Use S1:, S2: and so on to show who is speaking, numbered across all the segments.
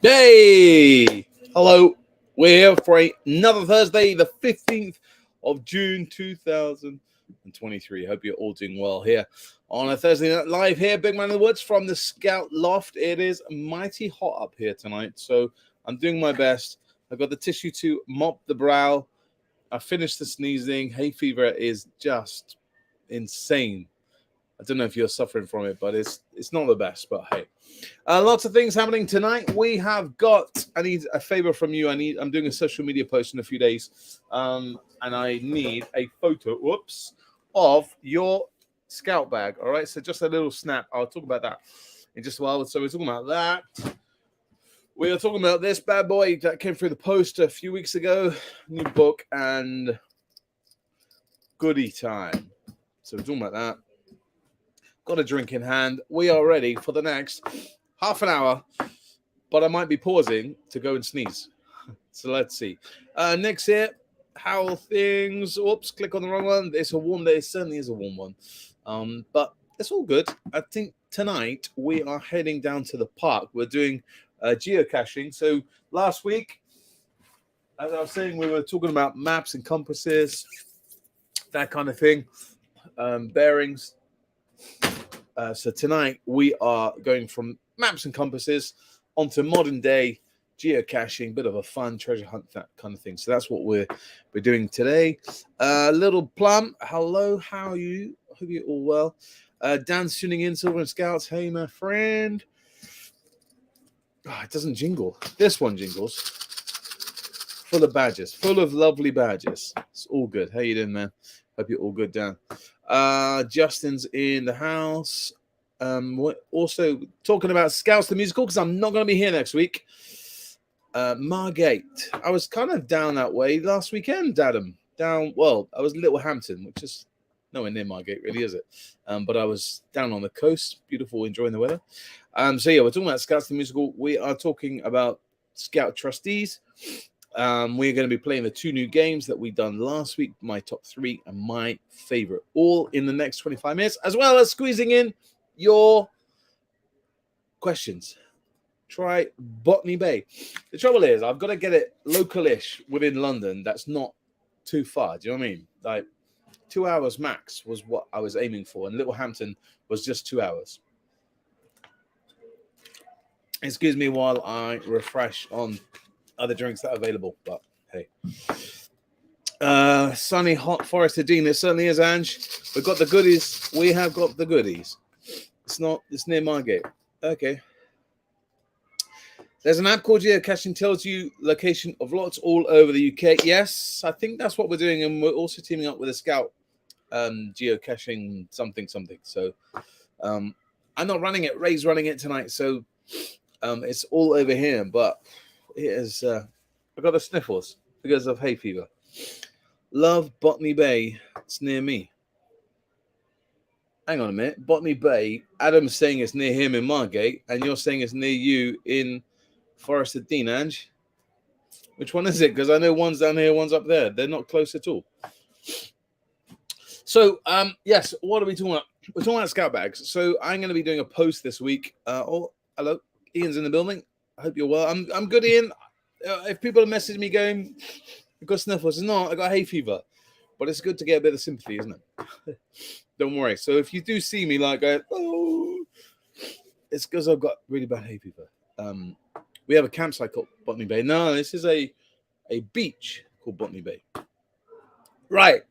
S1: Hey! Hello. We're here for another Thursday, the 15th of June 2023. Hope you're all doing well here on a Thursday night live here, Big Man in the Woods from the Scout Loft. It is mighty hot up here tonight, so I'm doing my best. I've got the tissue to mop the brow. I finished the sneezing. Hay fever is just insane. I don't know if you're suffering from it, but it's not the best. But hey, lots of things happening tonight. We have got. I need a favor from you. I'm doing a social media post in a few days, and I need a photo. Whoops, of your scout bag. All right. So just a little snap. I'll talk about that in just a while. So we're talking about that. We are talking about this bad boy that came through the post a few weeks ago. New book and goodie time. So we're talking about that. Got a drink in hand. We are ready for the next half an hour, but I might be pausing to go and sneeze. So let's see. Next here, how things. Oops, click on the wrong one. It's a warm day. It certainly is a warm one. But it's all good. I think tonight we are heading down to the park. We're doing geocaching. So last week, as I was saying, we were talking about maps and compasses, that kind of thing, bearings. So tonight we are going from maps and compasses onto modern day geocaching, bit of a fun treasure hunt, that kind of thing. So that's what we're doing today. Little Plum, hello, how are you? Hope you're all well. Dan's tuning in, Silver and Scouts. Hey, my friend. Oh, it doesn't jingle. This one jingles. Full of badges, full of lovely badges. It's all good. How you doing, man? Hope you're all good, Dan. Justin's in the house. We're also talking about Scouts the musical because I'm not going to be here next week. Margate. I was kind of down that way last weekend, Adam. Well, I was Littlehampton, which is nowhere near Margate, really, is it? But I was down on the coast, beautiful, enjoying the weather. So yeah, we're talking about Scouts the musical. We are talking about Scout trustees. We're going to be playing the two new games that we done last week, my top three and my favorite, all in the next 25 minutes, as well as squeezing in your questions. Try Botany Bay. The trouble is, I've got to get it local-ish within London. That's not too far. Do you know what I mean? Like 2 hours max was what I was aiming for, and Littlehampton was just 2 hours. Excuse me while I refresh on other drinks that are available, but hey. Sunny, hot Forest of Dean. It certainly is, Ange. We've got the goodies. We have got the goodies. It's near Margate. Okay. There's an app called Geocaching, tells you location of lots all over the UK. Yes, I think that's what we're doing, and we're also teaming up with a Scout geocaching something. So I'm not running it. Ray's running it tonight, so it's all over here, but it is. I got the sniffles because of hay fever. Love Botany Bay. It's near me. Hang on a minute. Botany Bay. Adam's saying it's near him in Margate, and you're saying it's near you in Forest of Dean, Ange. Which one is it? Because I know one's down here, one's up there. They're not close at all. So, yes, what are we talking about? We're talking about scout bags. So I'm going to be doing a post this week. Oh, hello. Ian's in the building. I hope you're well. I'm good, Ian. If people are messaging me going, I've got sniffles, it's not, I got hay fever. But it's good to get a bit of sympathy, isn't it? Don't worry. So if you do see me like going, oh, it's because I've got really bad hay fever. We have a campsite called Botany Bay. No, this is a beach called Botany Bay. Right.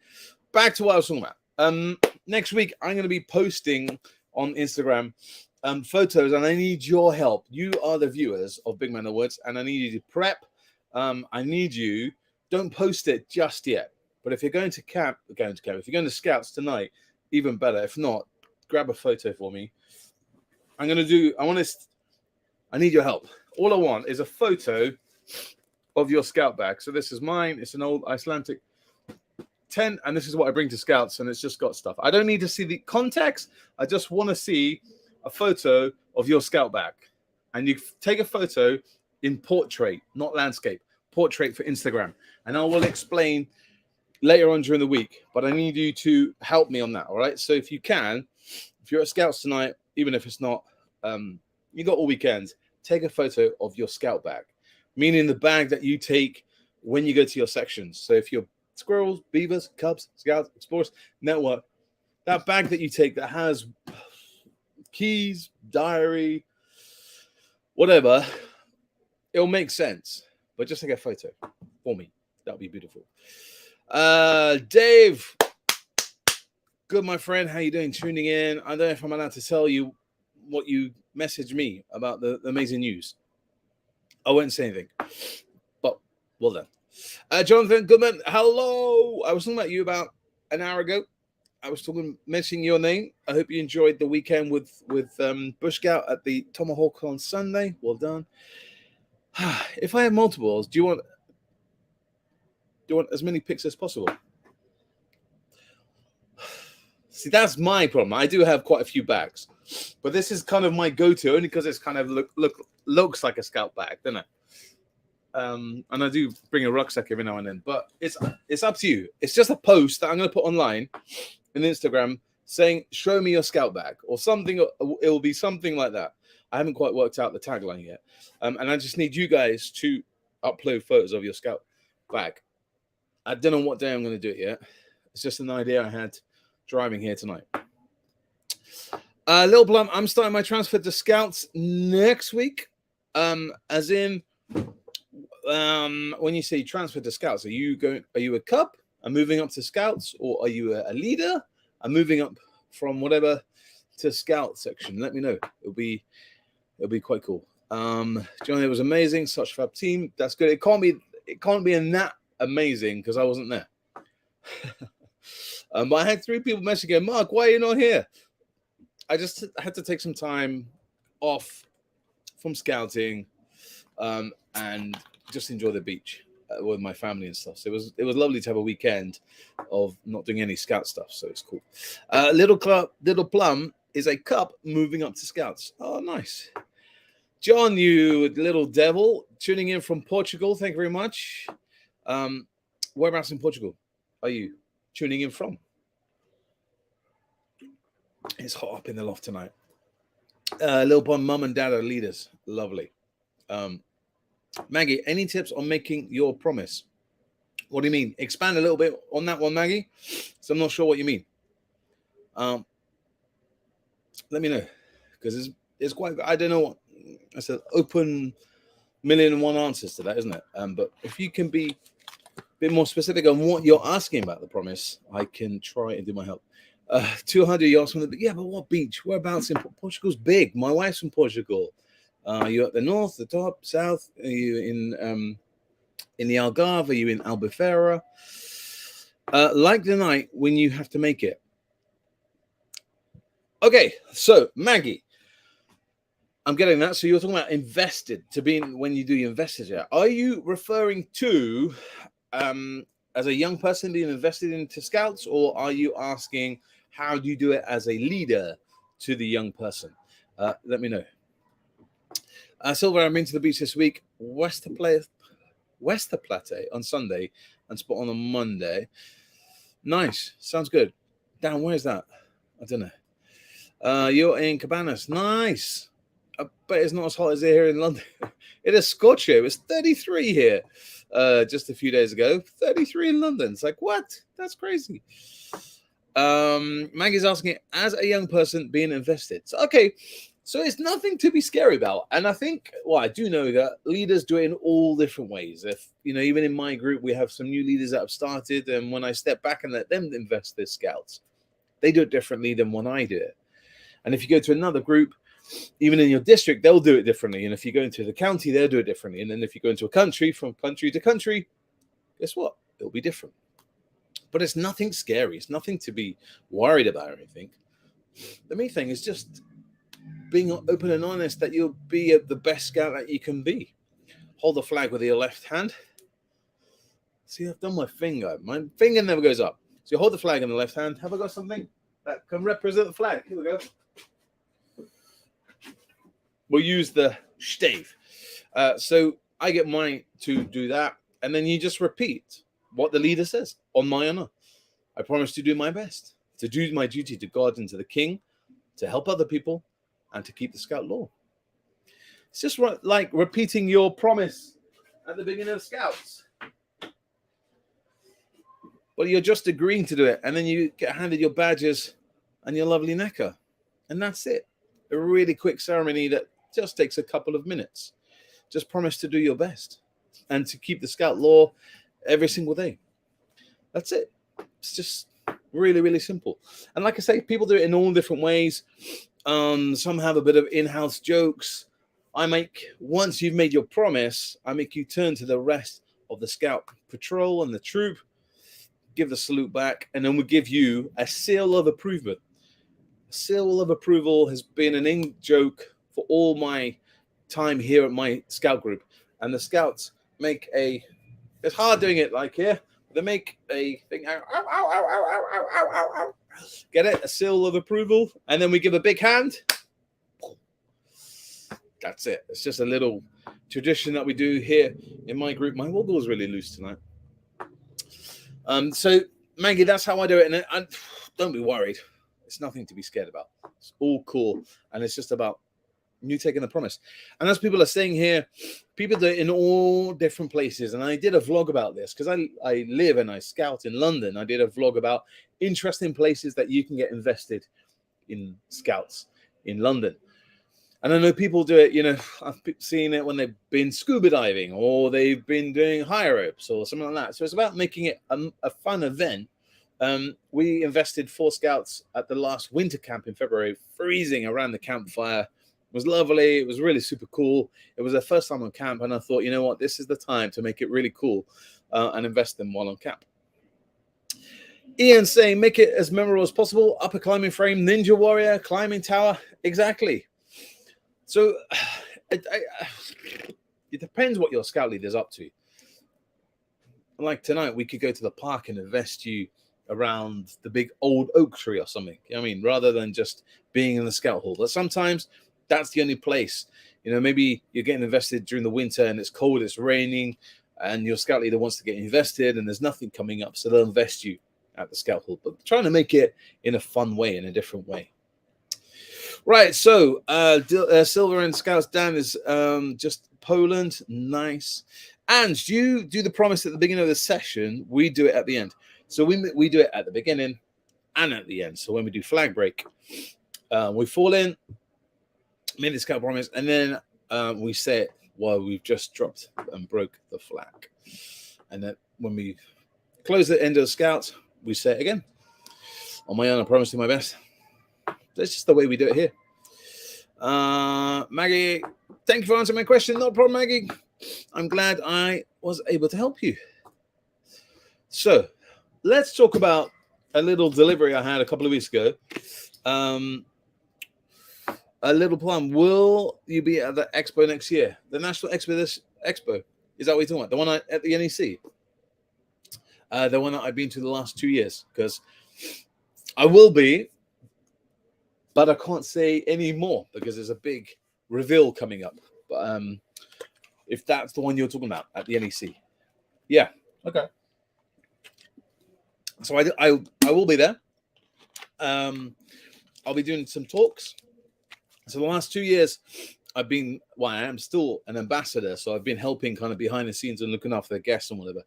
S1: Back to what I was talking about. Next week, I'm going to be posting on Instagram photos, and I need your help. You are the viewers of Big Man in the Woods, and I need you to prep. I need you. Don't post it just yet. But if you're going to camp, if you're going to Scouts tonight, even better. If not, grab a photo for me. I need your help. All I want is a photo of your Scout bag. So this is mine. It's an old Icelandic tent, and this is what I bring to Scouts, and it's just got stuff. I don't need to see the context. I just want to see a photo of your Scout bag. And you take a photo in portrait, not landscape. Portrait for Instagram. And I will explain later on during the week, but I need you to help me on that, all right? So if you can, if you're at Scouts tonight, even if it's not, you got all weekend, take a photo of your scout bag, meaning the bag that you take when you go to your sections. So if you're squirrels, beavers, cubs, scouts, explorers, network, that bag that you take that has keys, diary, whatever, it'll make sense. But just take a photo for me. That'd be beautiful. Dave, good, my friend. How you doing? Tuning in. I don't know if I'm allowed to tell you what you messaged me about the amazing news. I won't say anything, but well done. Jonathan Goodman, hello. I was talking about you about an hour ago. I was mentioning your name. I hope you enjoyed the weekend with Bush Scout at the Tomahawk on Sunday. Well done. If I have multiples, do you want as many picks as possible? See, that's my problem. I do have quite a few bags, but this is kind of my go-to only because it's kind of looks like a scout bag, doesn't it? And I do bring a rucksack every now and then, but it's up to you. It's just a post that I'm going to put online on Instagram saying, show me your scout bag or something. It will be something like that. I haven't quite worked out the tagline yet. And I just need you guys to upload photos of your scout bag. I don't know what day I'm going to do it yet. It's just an idea I had driving here tonight. Little Plum, I'm starting my transfer to Scouts next week. As in, when you say transfer to Scouts, are you a cub and moving up to Scouts, or are you a leader and moving up from whatever to Scout section? Let me know. It'll be quite cool. John, it was amazing. Such a fab team. That's good. It can't be in that amazing because I wasn't there. But I had 3 people messaging, Mark, why are you not here? I just had to take some time off from scouting and just enjoy the beach with my family and stuff. So it was lovely to have a weekend of not doing any scout stuff. So it's cool. Little Plum is a cub moving up to Scouts. Oh, nice. John, you little devil, tuning in from Portugal. Thank you very much. Whereabouts in Portugal are you tuning in from? It's hot up in the loft tonight. Little Plum, mum and dad are leaders. Lovely. Maggie, any tips on making your promise? What do you mean? Expand a little bit on that one, Maggie. So I'm not sure what you mean. Let me know, because it's quite. I don't know what. I said open 1,000,001 answers to that, isn't it? But if you can be a bit more specific on what you're asking about the promise, I can try and do my help. 200 yards from the. Yeah, but what beach? Whereabouts in Portugal's big? My wife's from Portugal. Are you at the north, the top, south? Are you in the Algarve? Are you in Albufeira? Like the night when you have to make it. Okay, so Maggie, I'm getting that. So you're talking about invested to being when you do your invested. Yeah, are you referring to as a young person being invested into Scouts, or are you asking how do you do it as a leader to the young person? Let me know. Silver, I'm into the beach this week. Westerplatte on Sunday and Spot on Monday. Nice. Sounds good. Dan, where's that? I don't know. You're in Cabanas. Nice. I bet it's not as hot as here in London. It is scorching. It was 33 here just a few days ago. 33 in London. It's like, what? That's crazy. Maggie's asking, as a young person being invested. So, okay. So it's nothing to be scary about. And I think, well, I do know that leaders do it in all different ways. If, even in my group, we have some new leaders that have started. And when I step back and let them invest their Scouts, they do it differently than when I do it. And if you go to another group, even in your district, they'll do it differently. And if you go into the county, they'll do it differently. And then if you go into a country, from country to country, guess what? It'll be different. But it's nothing scary. It's nothing to be worried about or anything. The main thing is just being open and honest that you'll be the best scout that you can be. Hold the flag with your left hand. See, I've done my finger. My finger never goes up. So you hold the flag in the left hand. Have I got something that can represent the flag? Here we go. We'll use the stave. So I get mine to do that. And then you just repeat what the leader says on my honor. I promise to do my best, to do my duty to God and to the king, to help other people, and to keep the Scout law. It's just like repeating your promise at the beginning of Scouts. But you're just agreeing to do it, and then you get handed your badges and your lovely necker. And that's it. A really quick ceremony that just takes a couple of minutes. Just promise to do your best and to keep the Scout law every single day. That's it. It's just really, really simple. And like I say, people do it in all different ways. Some have a bit of in-house jokes. Once you've made your promise, I make you turn to the rest of the Scout patrol and the troop, give the salute back, and then we give you a seal of approval. A seal of approval has been an in-joke for all my time here at my Scout group. And the Scouts make it's hard doing it like here. They make a thing, ow, ow, ow, ow, ow, ow, ow, ow, ow. Get it? A seal of approval. And then we give a big hand. That's it. It's just a little tradition that we do here in my group. My wobble is really loose tonight. So, Maggie, that's how I do it. And don't be worried. It's nothing to be scared about. It's all cool. And it's just about you taking the promise. And as people are saying here, people do it in all different places. And I did a vlog about this because I live and I scout in London. I did a vlog about interesting places that you can get invested in Scouts in London. And I know people do it, I've seen it when they've been scuba diving or they've been doing high ropes or something like that. So it's about making it a fun event. We invested 4 Scouts at the last winter camp in February, freezing around the campfire. It was lovely. It was really super cool. It was their first time on camp. And I thought, you know what, this is the time to make it really cool and invest them while on camp. Ian saying, make it as memorable as possible. Upper climbing frame, Ninja Warrior, climbing tower. Exactly. So it depends what your Scout leader's up to. Like tonight, we could go to the park and invest you around the big old oak tree or something. I mean, rather than just being in the Scout hall. But sometimes that's the only place. Maybe you're getting invested during the winter and it's cold, it's raining, and your Scout leader wants to get invested and there's nothing coming up. So they'll invest you at the Scout hall. But trying to make it in a fun way, in a different way. Right, so Silver and Scouts Dan is just Poland. Nice. And you do the promise at the beginning of the session. We do it at the end. So we do it at the beginning and at the end. So when we do flag break, we fall in, made the Scout promise, and then we say it while we've just dropped and broke the flag. And then when we close the end of the Scouts, we say it again. On my own, I promise to do my best. That's just the way we do it here. Maggie, thank you for answering my question. No problem, Maggie. I'm glad I was able to help you. So let's talk about a little delivery I had a couple of weeks ago. A little plan. Will you be at the expo next year? The National Expo. Is that what you're talking about? The one at the NEC? The one that I've been to the last 2 years. Because I will be, but I can't say any more because there's a big reveal coming up. But if that's the one you're talking about at the NEC. Yeah. Okay. So I will be there. I'll be doing some talks. So the last 2 years, I am still an ambassador. So I've been helping kind of behind the scenes and looking after the guests and whatever.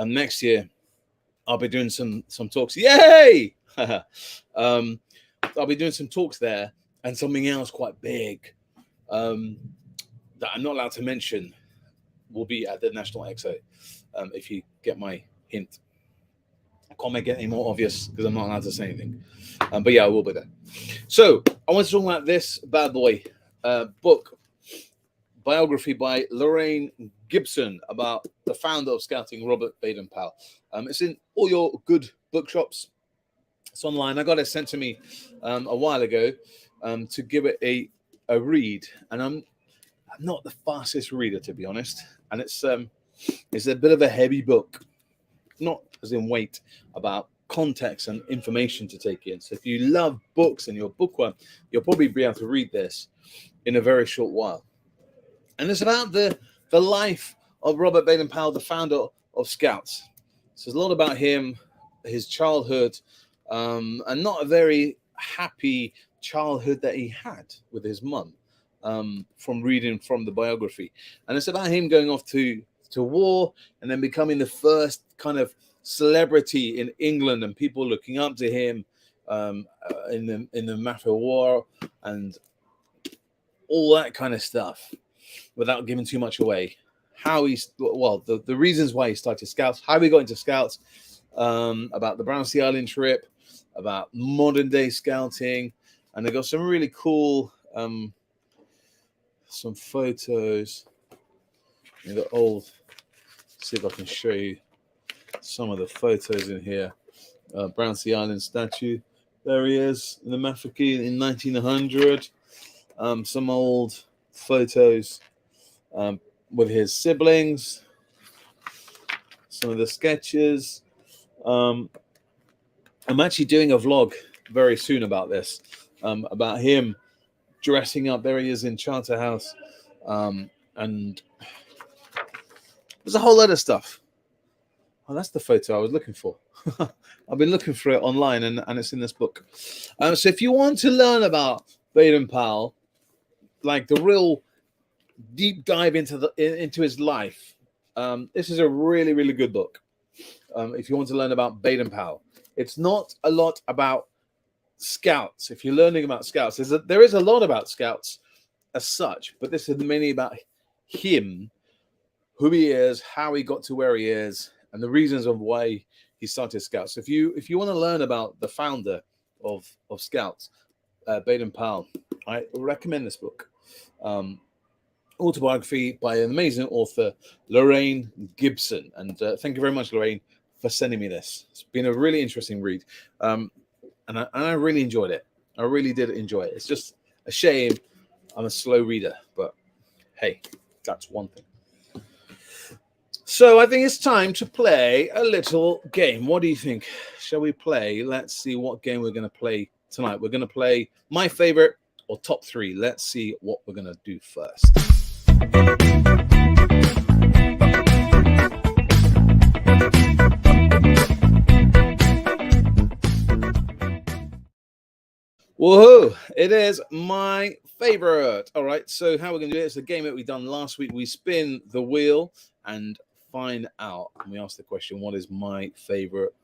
S1: Next year, I'll be doing some talks. Yay! I'll be doing some talks there and something else quite big that I'm not allowed to mention will be at the National Expo, if you get my hint. I can't make it any more obvious because I'm not allowed to say anything. But yeah, I will be there. So I want to talk about this bad boy book, biography by Lorraine Gibson about the founder of Scouting, Robert Baden-Powell. It's in all your good bookshops. It's online. I got it sent to me a while ago to give it a read, and I'm not the fastest reader, to be honest. And it's a bit of a heavy book, not as in weight, about context and information to take in. So if you love books and you're a bookworm, you'll probably be able to read this in a very short while. And it's about the life of Robert Baden-Powell, the founder of Scouts. So there's a lot about him, his childhood, and not a very happy childhood that he had with his mum. from reading from the biography, and it's about him going off to war and then becoming the first kind of celebrity in England and people looking up to him in the Mafia war and all that kind of stuff, without giving too much away. How he's the reasons why he started Scouts, how he got into Scouts, about the Brownsea Island trip, about modern day scouting, and they got some really cool some photos in the old. See if I can show you some of the photos in here. Brownsea Island statue. There he is in the Mafeking in 1900. Some old photos with his siblings. Some of the sketches. I'm actually doing a vlog very soon about this, about him dressing up. There he is in Charterhouse, and there's a whole lot of stuff. Oh, that's the photo I was looking for. I've been looking for it online, and it's in this book. So if you want to learn about Baden-Powell, like the real deep dive into his life, this is a really, really good book. If you want to learn about Baden-Powell, it's not a lot about Scouts. If you're learning about Scouts, there is a lot about Scouts as such, but this is mainly about him, who he is, how he got to where he is, and the reasons of why he started Scouts. So if you want to learn about the founder of Scouts, Baden-Powell, I recommend this book. Autobiography by an amazing author, Lorraine Gibson. And thank you very much, Lorraine, for sending me this. It's been a really interesting read. And I really enjoyed it. I really did enjoy it. It's just a shame I'm a slow reader, but hey, that's one thing. So I think it's time to play a little game. What do you think? Shall we play? Let's see what game we're going to play tonight. We're going to play my favorite or top three. Let's see what we're going to do first. Woohoo! It is my favorite. All right, so how we're going to do it is a game that we done last week. We spin the wheel and find out, and we ask the question, what is my favorite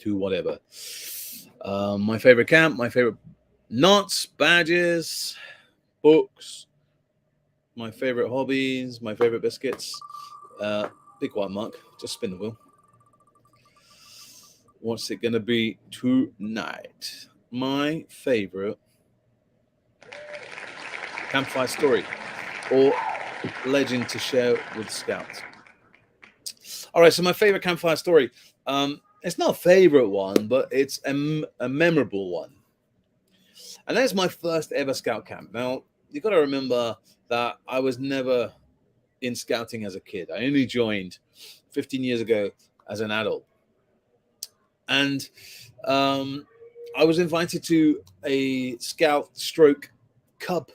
S1: to whatever? My favorite camp, my favorite knots, badges, books, my favorite hobbies, my favorite biscuits. Be quiet, Mark. Just spin the wheel. What's it going to be tonight? My favorite campfire story or legend to share with Scouts. All right, so my favorite campfire story. It's not a favorite one, but it's a memorable one. And that's my first ever Scout camp. Now, you've got to remember that I was never in Scouting as a kid. I only joined 15 years ago as an adult. And I was invited to a Scout stroke Cub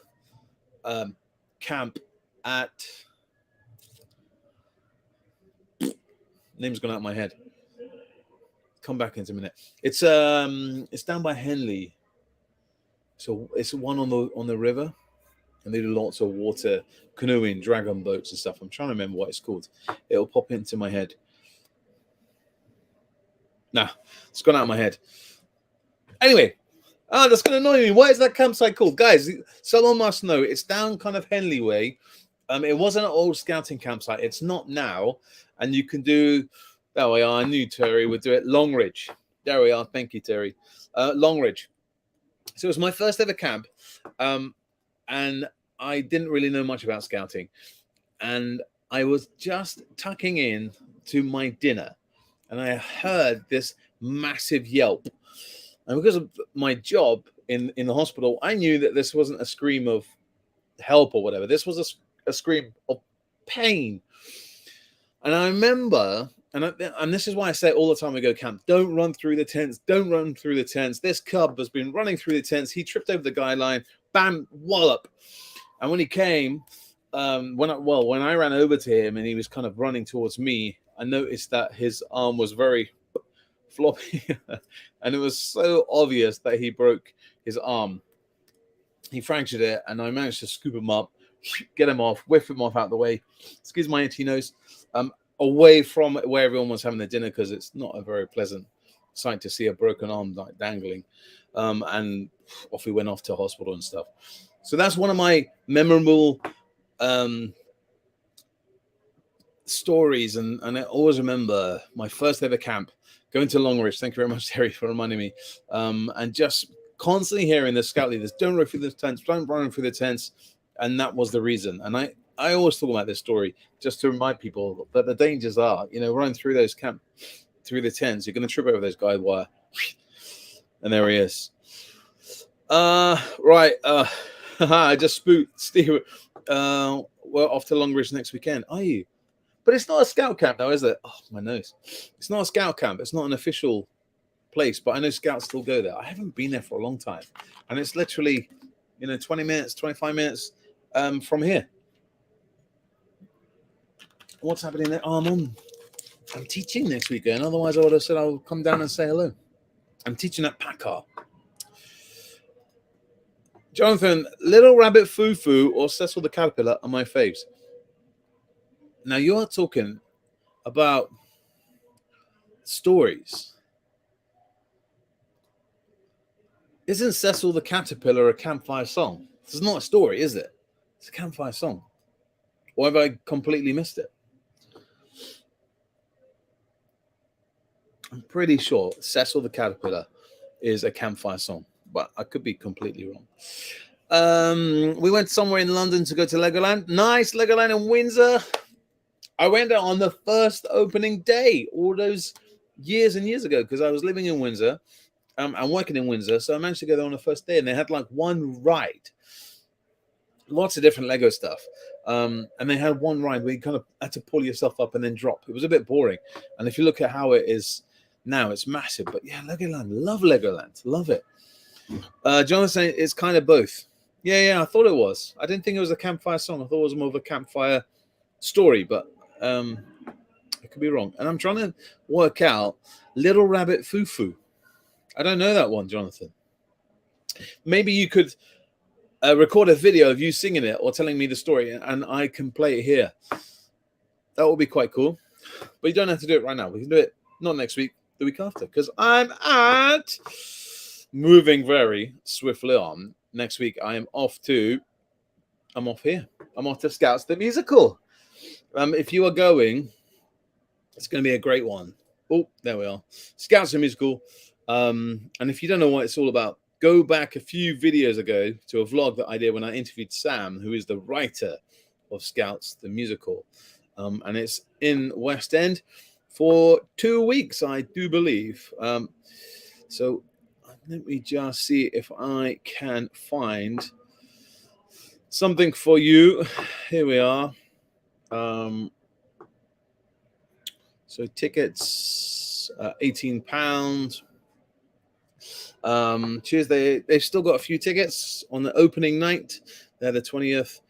S1: camp at... Name's gone out of my head. Come back in a minute. It's down by Henley. So it's one on the river, and they do lots of water canoeing, dragon boats and stuff. I'm trying to remember what it's called. It'll pop into my head. Nah, it's gone out of my head. Anyway, that's going to annoy me. What is that campsite called? Guys, someone must know. It's down kind of Henley way. It was an old Scouting campsite. It's not now. And you can do, there we are, I knew Terry would do it, Longridge. There we are. Thank you, Terry. Longridge. So it was my first ever camp. And I didn't really know much about Scouting. And I was just tucking in to my dinner. And I heard this massive yelp. And because of my job in the hospital, I knew that this wasn't a scream of help or whatever. This was a scream of pain. And I remember, and this is why I say all the time we go camp, don't run through the tents, don't run through the tents. This cub has been running through the tents. He tripped over the guy line, bam, wallop. And when he came, when I ran over to him and he was kind of running towards me, I noticed that his arm was very floppy. And it was so obvious that he broke his arm. He fractured it, and I managed to scoop him up, get him off, whiff him off out the way, excuse my itchy nose, away from where everyone was having their dinner, because it's not a very pleasant sight to see a broken arm like dangling. And off we went off to hospital and stuff. So that's one of my memorable stories, and I always remember my first ever camp, going to Longridge. Thank you very much, Terry, for reminding me. And just constantly hearing the scout leaders, don't run through the tents, don't run through the tents. And that was the reason. And I always talk about this story just to remind people that the dangers are, running through those through the tents, you're going to trip over those guide wire. And there he is. Right. I just spooked Steve. We're off to Longridge next weekend. Are you? But it's not a scout camp now, is it? Oh, my nose. It's not a scout camp. It's not an official place, but I know scouts still go there. I haven't been there for a long time. And it's literally, 20 minutes, 25 minutes from here. What's happening there? Oh, I'm teaching next weekend. Otherwise, I would have said I'll come down and say hello. I'm teaching at Packard. Jonathan, Little Rabbit Foo-Foo or Cecil the Caterpillar are my faves. Now, you are talking about stories. Isn't Cecil the Caterpillar a campfire song? It's not a story, is it? It's a campfire song. Or have I completely missed it? I'm pretty sure Cecil the Caterpillar is a campfire song, but I could be completely wrong. We went somewhere in London to go to Legoland. Nice, Legoland in Windsor. I went there on the first opening day all those years and years ago, because I was living in Windsor and working in Windsor. So I managed to go there on the first day, and they had like one ride, lots of different Lego stuff. And they had one ride where you kind of had to pull yourself up and then drop. It was a bit boring. And if you look at how it is now, it's massive. But yeah, Legoland, love Legoland, love it. Jonathan saying it's kind of both. Yeah, I thought it was. I didn't think it was a campfire song. I thought it was more of a campfire story, but I could be wrong. And I'm trying to work out Little Rabbit Foo-Foo. I don't know that one, Jonathan. Maybe you could record a video of you singing it or telling me the story, and I can play it here. That would be quite cool. But you don't have to do it right now. We can do it not next week, the week after, because I'm moving very swiftly on. Next week, I'm off here. I'm off to Scouts the Musical. If you are going, it's going to be a great one. Oh, there we are. Scouts the Musical. And if you don't know what it's all about, go back a few videos ago to a vlog that I did when I interviewed Sam, who is the writer of Scouts the Musical. And it's in West End for 2 weeks, I do believe. So let me just see if I can find something for you. Here we are. So tickets, £18. Tuesday, they've still got a few tickets on the opening night. They're the 20th.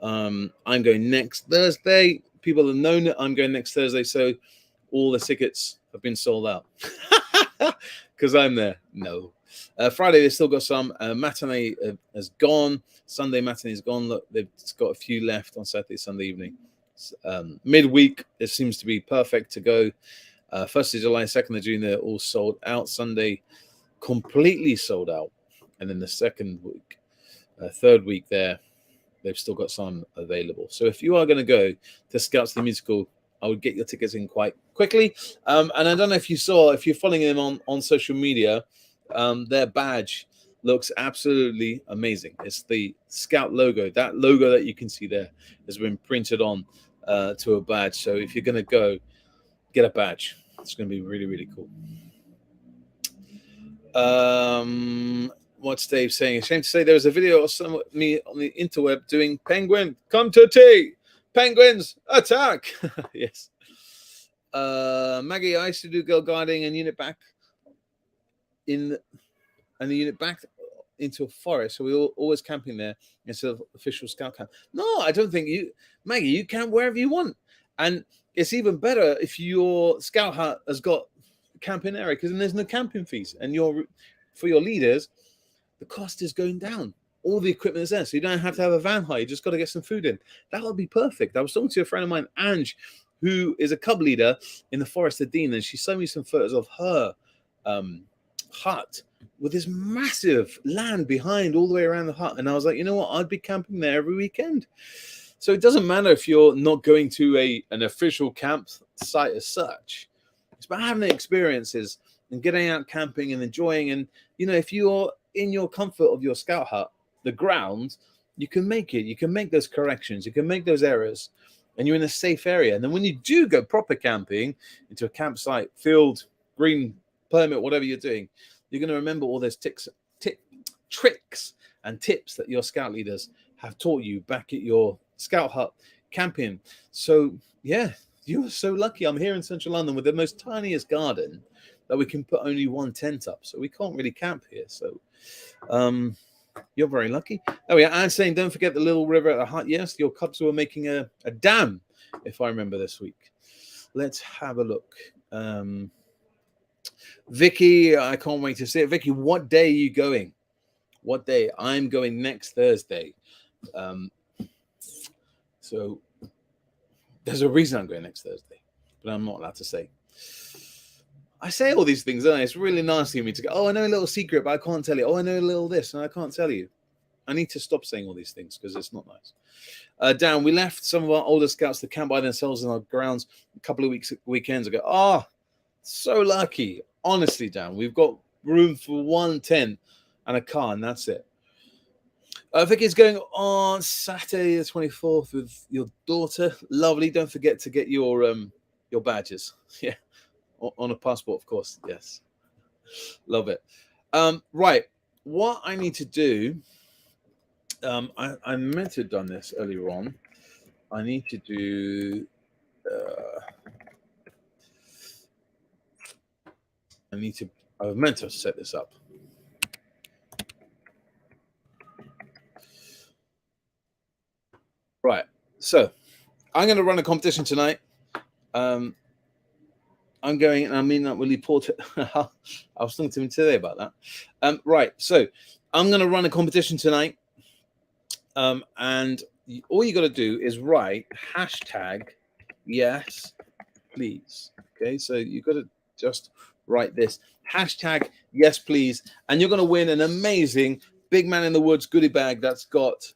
S1: I'm going next Thursday. People have known that I'm going next Thursday, so all the tickets have been sold out because I'm there. No. Friday, they've still got some. Matinee has gone. Sunday matinee is gone. Look, they've got a few left on Saturday, Sunday evening. Midweek, it seems to be perfect to go. 1st of July, 2nd of June, they're all sold out. Sunday, completely sold out. And then the second week, third week there, they've still got some available. So if you are going to go to Scouts the Musical, I would get your tickets in quite quickly. And I don't know if you saw, if you're following them on social media, their badge looks absolutely amazing. It's the Scout logo. That logo that you can see there has been printed on to a badge. So if you're going to go, get a badge. It's going to be really, really cool. What's Dave saying? Ashamed to say there was a video of me on the interweb doing penguin, come to tea. Penguins, attack. Yes. Maggie, I used to do girl guiding and unit back the unit back into a forest. So we were always camping there instead of official scout camp. No, I don't think Maggie, you camp wherever you want. And it's even better if your scout hut has got a camping area, because then there's no camping fees. And for your leaders, the cost is going down all the equipment is there, so you don't have to have a van hire. You just got to get some food in. That would be perfect. I was talking to a friend of mine, Ange, who is a cub leader in the Forest of Dean, and she showed me some photos of her hut with this massive land behind all the way around the hut. And I was like, you know what? I'd be camping there every weekend. So it doesn't matter if you're not going to an official campsite as such. It's about having the experiences and getting out camping and enjoying. And, you know, if you're in your comfort of your scout hut, the ground, you can make it. You can make those corrections. You can make those errors. And you're in a safe area. And then when you do go proper camping into a campsite, field, green permit, whatever you're doing, you're going to remember all those tricks and tips that your scout leaders have taught you back at your scout hut camping. So, yeah, you are so lucky. I'm here in central London with the most tiniest garden that we can put only one tent up. So we can't really camp here. So, you're very lucky. Oh, yeah, and saying, don't forget the little river at the hut. Yes, your cubs were making a dam, if I remember this week. Let's have a look. Vicky, I can't wait to see it. Vicky, what day are you going? What day? I'm going next Thursday. So there's a reason I'm going next Thursday, but I'm not allowed to say. I say all these things, don't I? It's really nasty of me to go, oh, I know a little secret, but I can't tell you. Oh, I know a little this, and I can't tell you. I need to stop saying all these things because it's not nice. Dan, we left some of our older scouts to camp by themselves in our grounds a couple of weekends ago. Oh, so lucky. Honestly, Dan, we've got room for one tent and a car, and that's it. Vicky's going on Saturday the 24th with your daughter. Lovely. Don't forget to get your badges. Yeah. On a passport, of course. Yes. Love it. Right. What I need to do, I meant to have done this earlier on. I need to do... I was meant to set this up. Right. So I'm going to run a competition tonight. I'm going, and I mean that really important. I was talking to him today about that. Right. So I'm going to run a competition tonight. And all you got to do is write hashtag yes, please. Okay. So you got to just write this hashtag yes, please. And you're going to win an amazing Big Man in the Woods goodie bag that's got,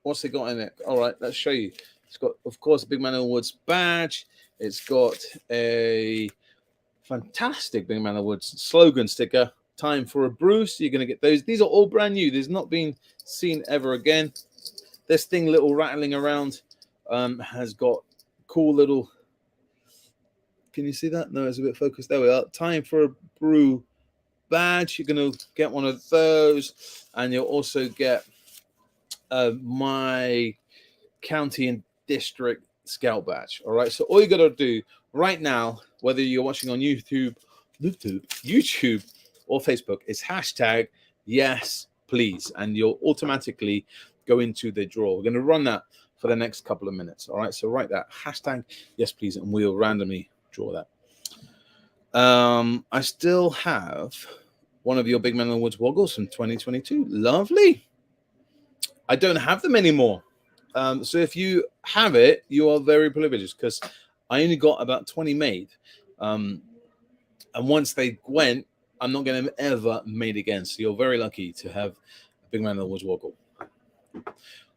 S1: what's it got in it? All right, let's show you. It's got, of course, a Big Man in the Woods badge. It's got a fantastic Big Man in the Woods slogan sticker. Time for a brew. So you're going to get those. These are all brand new. There's not been seen ever again. This thing, little rattling around, has got cool little. Can you see that? No, it's a bit focused. There we are. Time for a brew badge. You're going to get one of those, and you'll also get my county and district scout badge. All right. So all you got to do right now, whether you're watching on YouTube, or Facebook, is hashtag yes, please, and you'll automatically go into the draw. We're going to run that for the next couple of minutes. All right. So write that hashtag yes, please, and we'll randomly draw that. I still have one of your Big Man in the Woods woggles from 2022. Lovely. I don't have them anymore. So if you have it, you are very privileged because I only got about 20 made. And once they went, I'm not going to ever made again. So you're very lucky to have a Big Man in the Woods woggle.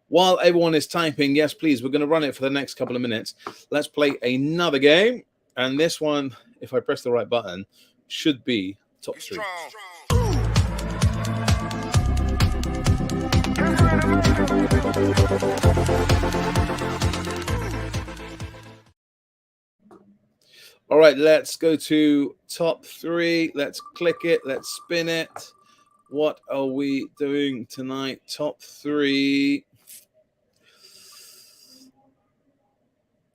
S1: While everyone is typing, yes, please, we're going to run it for the next couple of minutes. Let's play another game. And this one, if I press the right button, should be top three. All right, let's go to top three. Let's click it. Let's spin it. What are we doing tonight? Top three.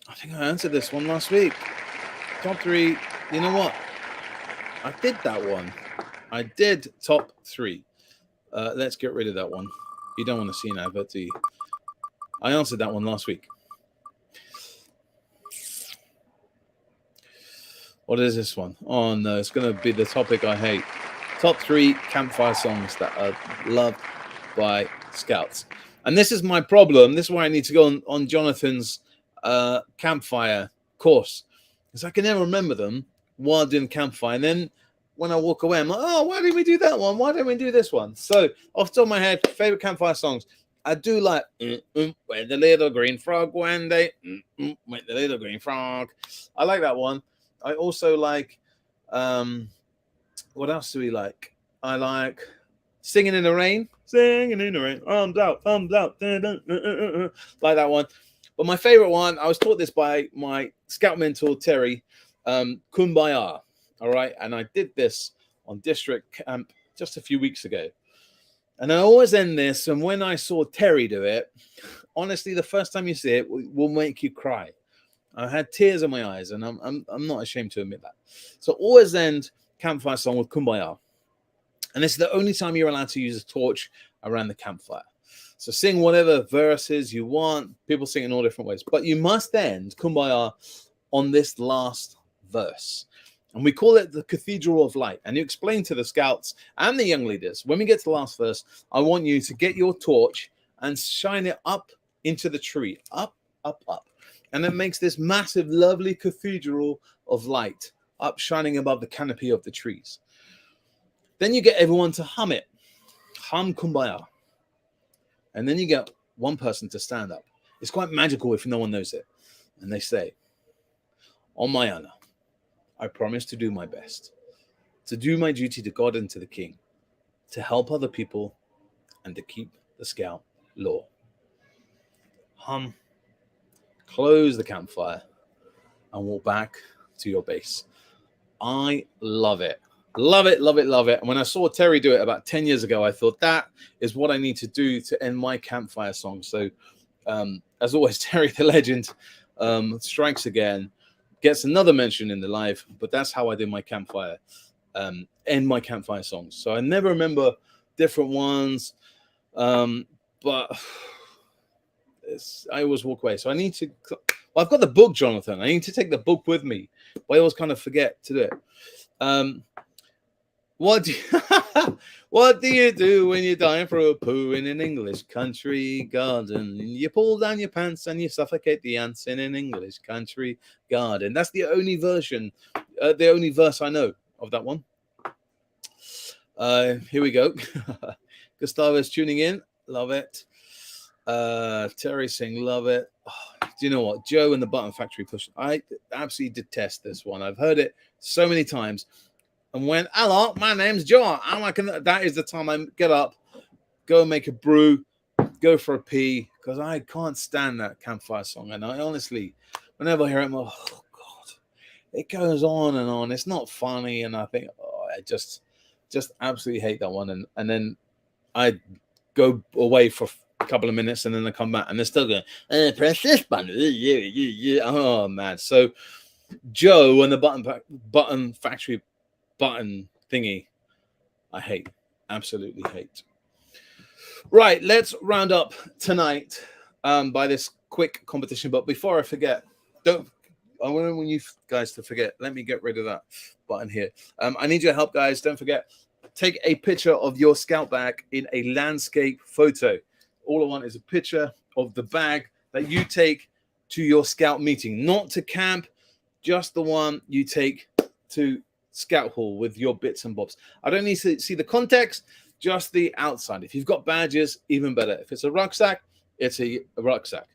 S1: I think I answered this one last week. Top three. You know what? I did that one. I did top three. Let's get rid of that one. You don't want to see an advert, do you? I answered that one last week. What is this one? Oh, no, it's going to be the topic I hate. Top three campfire songs that I love by Scouts. And this is my problem. This is why I need to go on Jonathan's campfire course, because I can never remember them while doing campfire. And then when I walk away, I'm like, oh, why didn't we do that one? Why didn't we do this one? So off the top of my head, favorite campfire songs. I do like When the Little Green Frog When They Went the Little Green Frog. I like that one. I also like what else do we like? I like Singing in the Rain. Singing in the Rain. Thumbs out, thumbs out. Like that one. But my favorite one, I was taught this by my scout mentor Terry, Kumbaya. All right, and I did this on district camp just a few weeks ago. And I always end this, and when I saw Terry do it, honestly, the first time you see it will make you cry. I had tears in my eyes, and I'm not ashamed to admit that. So always end campfire song with Kumbaya. And it's the only time you're allowed to use a torch around the campfire. So sing whatever verses you want. People sing in all different ways. But you must end Kumbaya on this last verse. And we call it the Cathedral of Light. And you explain to the scouts and the young leaders, when we get to the last verse, I want you to get your torch and shine it up into the tree. Up, up, up. And it makes this massive, lovely cathedral of light up, shining above the canopy of the trees. Then you get everyone to hum it. Hum Kumbaya. And then you get one person to stand up. It's quite magical if no one knows it. And they say, on my honor, I promise to do my best, to do my duty to God and to the King, to help other people, and to keep the scout law. Hum, close the campfire, and walk back to your base. I love it. Love it, love it, love it. And when I saw Terry do it about 10 years ago, I thought that is what I need to do to end my campfire song. So, as always, Terry the legend strikes again. Gets another mention in the live, but that's how I do my campfire, end my campfire songs. So I never remember different ones, but I always walk away. So I need to, well, I've got the book, Jonathan. I need to take the book with me, but I always kind of forget to do it. What do you do when you're dying for a poo in an English country garden? You pull down your pants and you suffocate the ants in an English country garden. That's the only version, the only verse I know of that one. Here we go. Gustavo's tuning in. Love it. Terry saying, love it. Oh, do you know what? Joe and the Button Factory push. I absolutely detest this one. I've heard it so many times. And when, hello, my name's John. That is the time I get up, go make a brew, go for a pee, because I can't stand that campfire song. And I honestly, whenever I hear it, I'm like, oh, God, it goes on and on. It's not funny. And I think, oh, I just absolutely hate that one. And then I go away for a couple of minutes and then I come back and they're still going, press this button. Oh, man. So Joe and the Button Factory button thingy, I hate, absolutely hate. Right, let's round up tonight by this quick competition. But before I forget, I want you guys to forget. Let me get rid of that button here. I need your help, guys. Don't forget, take a picture of your scout bag in a landscape photo. All I want is a picture of the bag that you take to your scout meeting, not to camp, just the one you take to Scout Hall with your bits and bobs. I don't need to see the context, just the outside. If you've got badges, even better. If it's a rucksack, it's a rucksack.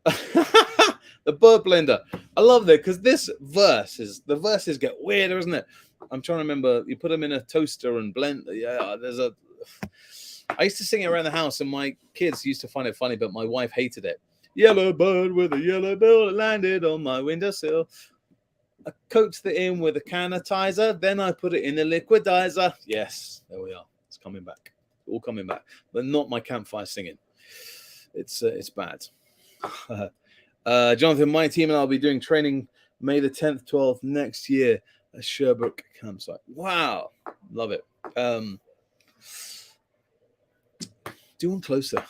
S1: The bird blender. I love that because the verses get weirder, isn't it? I'm trying to remember. You put them in a toaster and blend. Yeah, I used to sing it around the house, and my kids used to find it funny, but my wife hated it. Yellow bird with a yellow bill landed on my windowsill. I coaxed it in with a sanitizer, then I put it in the liquidizer. Yes, there we are. It's coming back. All coming back. But not my campfire singing. It's bad. Jonathan, my team and I will be doing training May the 10th, 12th next year at Sherbrooke campsite. Wow. Love it. Do one closer.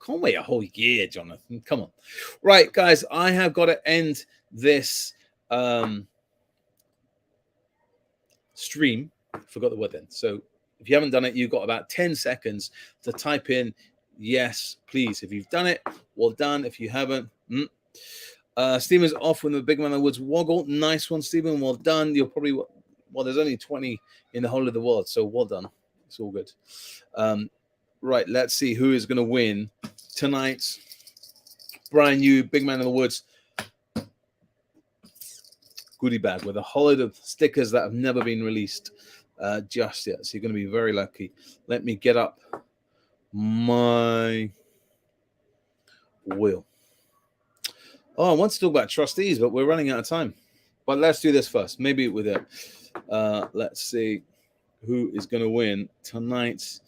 S1: Can't wait a whole year, Jonathan. Come on. Right, guys, I have got to end this stream. Forgot the word then. So If you haven't done it, you've got about 10 seconds to type in yes, please. If you've done it, well done. If you haven't, Stephen's off with the Big Man in the Woods woggle. Nice one, Stephen. Well done. You're probably, well, there's only 20 in the whole of the world, so well done. It's all good. Right, let's see who is going to win tonight's brand new Big Man in the Woods goodie bag with a whole load of stickers that have never been released just yet. So you're going to be very lucky. Let me get up my wheel. Oh, I want to talk about trustees, but we're running out of time. But let's do this first. Maybe with it. Let's see who is going to win tonight's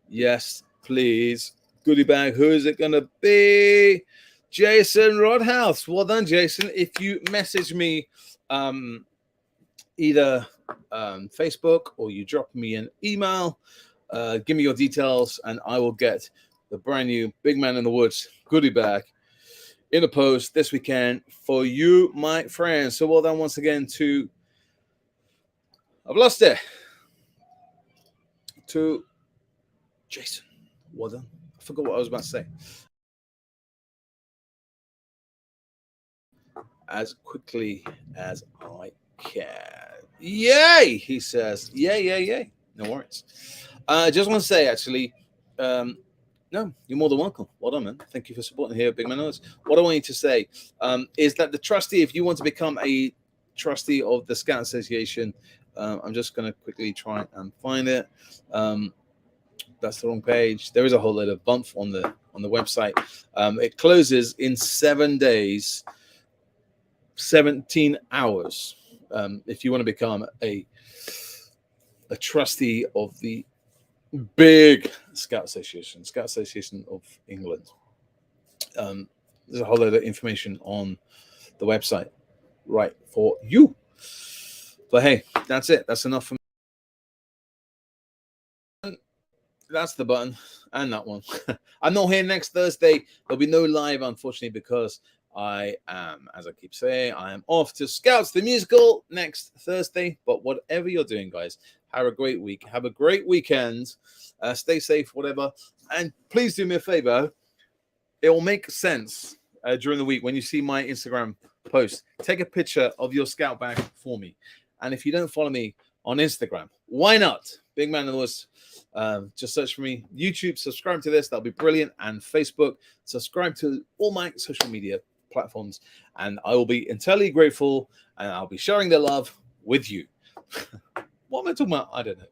S1: yes, please goodie bag. Who is it going to be? Jason Rodhouse. Well done, Jason. If you message me either Facebook or you drop me an email, give me your details, and I will get the brand new Big Man in the Woods goodie bag in a post this weekend for you, my friends. So well done once again to, I've lost it, to Jason. Well done. I forgot what I was about to say. As quickly as I can. Yay, he says. Yay. No worries. I just want to say, actually, no, you're more than welcome. Well done, man. Thank you for supporting here at Big Man Noise. What I want you to say is that the trustee, if you want to become a trustee of the Scout Association, I'm just going to quickly try and find it. That's the wrong page. There is a whole load of bump on the website. It closes in 7 days, 17 hours. If you want to become a trustee of the big Scout Association of England. There's a whole lot of information on the website right for you. But hey, that's it. That's enough for me. That's the button and that one. I'm not here next Thursday. There'll be no live, unfortunately, because I am, as I keep saying, I am off to Scouts the Musical next Thursday. But whatever you're doing, guys, have a great week. Have a great weekend. Stay safe, whatever. And please do me a favor. It will make sense during the week when you see my Instagram post. Take a picture of your Scout bag for me. And if you don't follow me on Instagram, why not? Big Man in the Woods. Just search for me. YouTube, subscribe to this. That'll be brilliant. And Facebook, subscribe to all my social media platforms. And I will be entirely grateful. And I'll be sharing the love with you. What am I talking about? I don't know.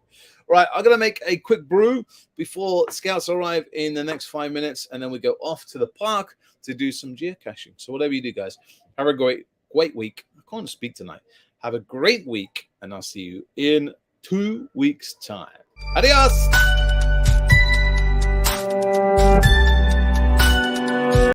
S1: Right, I'm going to make a quick brew before Scouts arrive in the next 5 minutes, and then we go off to the park to do some geocaching. So whatever you do, guys, have a great week. I can't speak tonight. Have a great week, and I'll see you in 2 weeks' time. Adios!